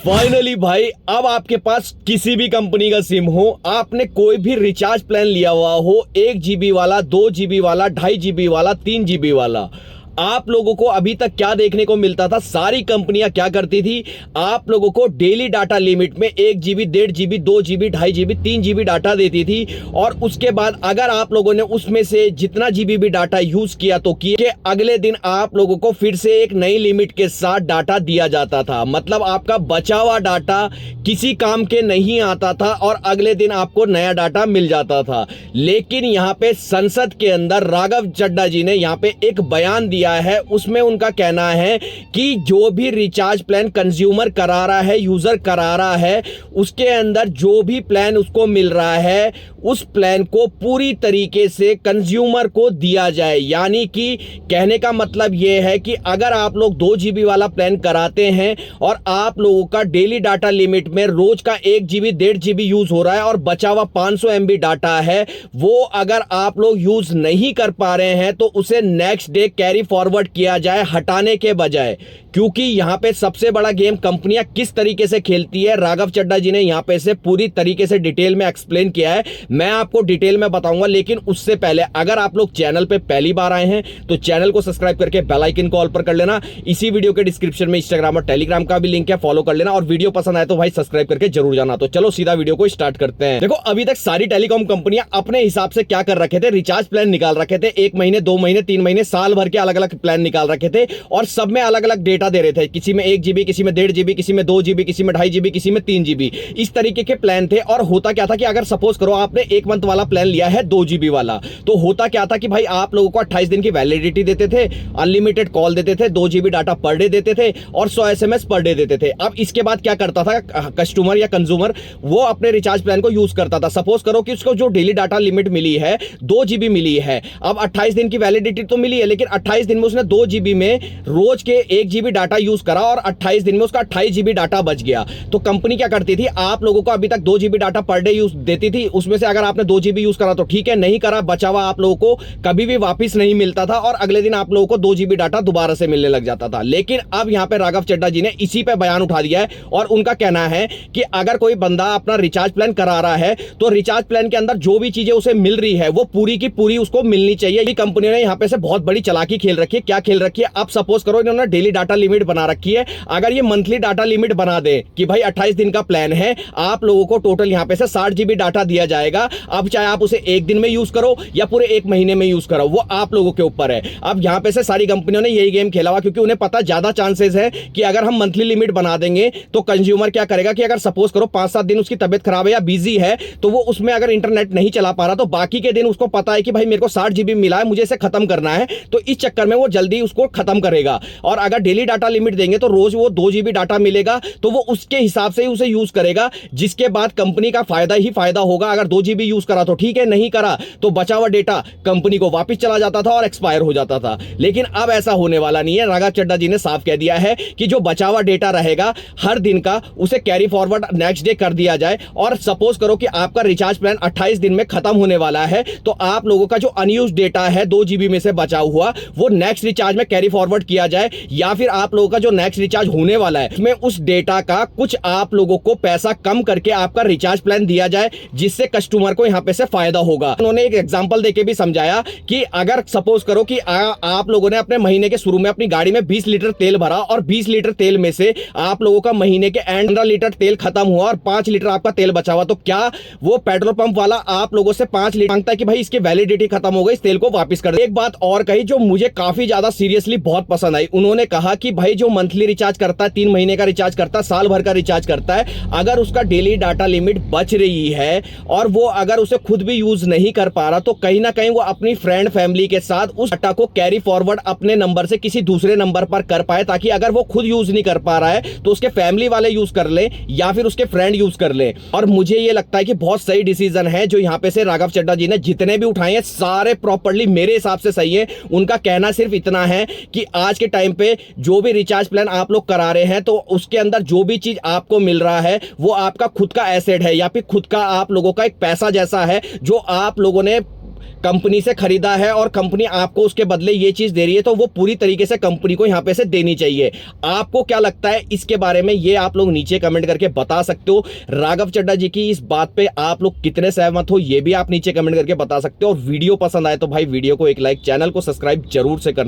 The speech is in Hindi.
फाइनली भाई, अब आपके पास किसी भी कंपनी का सिम हो, आपने कोई भी रिचार्ज प्लान लिया हुआ हो, 1 GB वाला, 2 GB वाला, 2.5 GB वाला, 3 GB वाला, आप लोगों को अभी तक क्या देखने को मिलता था? सारी कंपनियां क्या करती थी? आप लोगों को डेली डाटा लिमिट में 1 GB, 1.5 GB, 2 GB, 2.5 GB, 3 GB data देती थी। और उसके बाद अगर आप लोगों ने उसमें से जितना GB भी डाटा यूज किया तो किया, अगले दिन आप लोगों को फिर से एक नई लिमिट के साथ डाटा दिया जाता था। मतलब आपका बचा हुआ डाटा किसी काम के नहीं आता था और अगले दिन आपको नया डाटा मिल जाता था। लेकिन यहाँ पे संसद के अंदर राघव चड्ढा जी ने यहाँ पे एक बयान दिया है। उसमें उनका कहना है कि जो भी रिचार्ज प्लान कंज्यूमर करा रहा है, यूजर करा रहा है, उसके अंदर जो भी प्लान उसको मिल रहा है, उस प्लान को पूरी तरीके से कंज्यूमर को दिया जाए। यानी कि कहने का मतलब यह है कि अगर आप लोग 2 GB वाला प्लान कराते हैं और आप लोगों का डेली डाटा लिमिट में रोज का 1 GB, 1.5 GB यूज हो रहा है और बचा हुआ 500 MB डाटा है, वो अगर आप लोग यूज नहीं कर पा रहे हैं तो उसे नेक्स्ट डे कैरी फॉरवर्ड किया जाए, हटाने के बजाय। क्योंकि यहां पे सबसे बड़ा गेम कंपनियां किस तरीके से खेलती है, राघव चड्ढा जी ने यहां पे से पूरी तरीके से डिटेल में एक्सप्लेन किया है। मैं आपको डिटेल में बताऊंगा, लेकिन उससे पहले अगर आप लोग चैनल पे पहली बार आए हैं तो चैनल को सब्सक्राइब करके बेल आइकन को ऑल पर कर लेना। इसी वीडियो के डिस्क्रिप्शन में इंस्टाग्राम और टेलीग्राम का भी लिंक है, फॉलो कर लेना। और वीडियो पसंद आए तो भाई सब्सक्राइब करके जरूर जाना। तो चलो सीधा वीडियो को स्टार्ट करते हैं। देखो, अभी तक सारी टेलीकॉम कंपनियां अपने हिसाब से क्या कर रखे थे, रिचार्ज प्लान निकाल रखे थे। 1 महीने, 2 महीने, 3 महीने, साल भर के अलग अलग प्लान निकाल रखे थे और सब में अलग अलग डेटा दे रहे थे। किसी में 1 GB, किसी में 1.5 GB, किसी में 2 GB, किसी में 2.5 GB, किसी में 3 GB, इस तरीके के प्लान थे। और होता क्या था कि अगर सपोज करो आपने 1 मंथ वाला प्लान लिया है 2 GB वाला, तो होता क्या था कि भाई आप लोगों को 28 दिन की वैलिडिटी देते थे, अनलिमिटेड कॉल देते थे, 2 GB डाटा पर डे देते थे और 100 SMS पर डे देते थे। अब इसके बाद क्या करता था कस्टमर या कंज्यूमर, वो अपने रिचार्ज प्लान को यूज करता था। सपोज करो कि उसको जो डेली डाटा लिमिट मिली है 2 GB मिली है, अब 28 दिन की वैलिडिटी तो मिली है, लेकिन 28 दिन में उसने 2 GB में रोज के 1 GB डाटा यूज करा और 28 दिन में उसका 28 GB डाटा बच गया। तो कंपनी क्या करती थी, आप लोगों को अभी तक 2 GB data per day use देती थी। उसमें से अगर आपने 2 GB यूज करा तो ठीक है, नहीं करा, बचा हुआ आप लोगों को कभी भी वापस नहीं मिलता था और अगले दिन आप लोगों को 2 GB डाटा दोबारा से मिलने लग जाता था। लेकिन अब यहां पे राघव चड्ढा जी ने इसी पे बयान उठा दिया है और उनका कहना है कि अगर कोई बंदा अपना रिचार्ज प्लान करा रहा है तो रिचार्ज प्लान के अंदर जो भी चीजें उसे मिल रही है वो पूरी की पूरी उसको मिलनी चाहिए। ये कंपनी ने यहां पे से बहुत बड़ी चालाकी खेल रखी है। क्या खेल रखी है? अब सपोज करो इन्होंने डेली डाटा लिमिट बना रखी है, अगर ये मंथली डाटा लिमिट बना दे कि भाई 28 दिन का प्लान है, आप लोगों को टोटल यहां पे से 60 GB डाटा दिया जाएगा। अब चाहे आप उसे 1 दिन में यूज करो या पूरे 1 महीने में यूज करो, वो आप लोगों के ऊपर है। अब यहां पे से सारी कंपनियों ने यही गेम खेला हुआ, क्योंकि उन्हें पता ज्यादा चांसेस है कि अगर हम मंथली लिमिट बना देंगे तो कंज्यूमर क्या करेगा कि अगर सपोज करो 5-7 दिन उसकी तबियत खराब है या बिजी है, तो वो उसमें अगर इंटरनेट नहीं चला पा रहा तो बाकी के दिन उसको पता है कि भाई मेरे को 60 GB मिला है, मुझे इसे खत्म करना है, तो इस चक्कर में वो जल्दी उसको खत्म करेगा। और अगर डेली डाटा लिमिट देंगे तो रोज वो 2 GB डाटा मिलेगा, तो वो उसके हिसाब से ही उसे यूज करेगा, जिसके बाद कंपनी का फायदा ही फायदा होगा। अगर 2 GB यूज करा तो ठीक है, नहीं करा तो बचा हुआ डेटा कंपनी को वापस चला जाता था और एक्सपायर हो जाता था। लेकिन अब ऐसा होने वाला नहीं है। राघव चड्ढा जी ने साफ कह दिया है कि जो बचा हुआ डेटा रहेगा हर दिन का, उसे कैरी फॉरवर्ड नेक्स्ट डे कर दिया जाए। और सपोज करो कि आपका रिचार्ज प्लान 28 दिन में खत्म होने वाला है, तो आप लोगों का जो अनयूज्ड डेटा है 2 GB में से बचा हुआ, वो नेक्स्ट रिचार्ज में कैरी फॉरवर्ड किया जाए, या फिर आप लोगों का जो नेक्स्ट रिचार्ज होने वाला है उसमें उस डेटा का कुछ आप लोगों को पैसा कम करके आपका रिचार्ज प्लान दिया जाए, जिससे कस्टमर को यहां पे से फायदा होगा। उन्होंने एक एग्जांपल देके भी समझाया कि अगर सपोज करो कि आप लोगों ने अपने महीने के शुरू में अपनी गाड़ी में 20 लीटर तेल भरा और 20 लीटर तेल में से आप लोगों का महीने के एंड 15 लीटर तेल खत्म हुआ और 5 लीटर आपका तेल बचा हुआ, तो क्या वो पेट्रोल पंप वाला आप लोगों से 5 लीटर मांगता है कि भाई इसकी वैलिडिटी खत्म हो गई, इस तेल को वापस कर दे? एक बात और कही जो मुझे काफी ज्यादा सीरियसली बहुत पसंद आई। उन्होंने कहा कि भाई जो मंथली रिचार्ज करता है, 3 महीने का रिचार्ज करता है, साल भर का रिचार्ज करता है, अगर उसका डेली डाटा लिमिट बच रही है और वो अगर उसे खुद भी यूज नहीं कर पा रहा, तो कहीं ना कहीं वो अपनी फ्रेंड फैमिली के साथ उस डाटा को कैरी फॉरवर्ड अपने नंबर से किसी दूसरे नंबर पर कर पाए, ताकि अगर वो खुद यूज नहीं कर पा रहा है तो उसके फैमिली वाले यूज कर ले या फिर उसके फ्रेंड यूज कर ले। और मुझे ये लगता है कि बहुत सही डिसीजन है जो यहां पे से राघव चड्ढा जी ने जितने भी उठाए हैं, सारे प्रॉपर्ली मेरे हिसाब से सही है। उनका कहना सिर्फ इतना है कि आज के टाइम पे जो भी रिचार्ज प्लान आप लोग करा रहे हैं, तो उसके अंदर जो भी चीज आपको मिल रहा है वो आपका खुद का एसेट है, या फिर खुद का आप लोगों का एक पैसा जैसा है, जो आप लोगों ने कंपनी से खरीदा है और कंपनी आपको उसके बदले ये चीज दे रही है, तो वो पूरी तरीके से कंपनी को यहां पे से देनी चाहिए। आपको क्या लगता है इसके बारे में, ये आप लोग नीचे कमेंट करके बता सकते हो। राघव चड्ढा जी की इस बात पे आप लोग कितने सहमत हो, ये भी आप नीचे कमेंट करके बता सकते हो। और वीडियो पसंद आए तो भाई वीडियो को एक लाइक, चैनल को सब्सक्राइब जरूर से करना।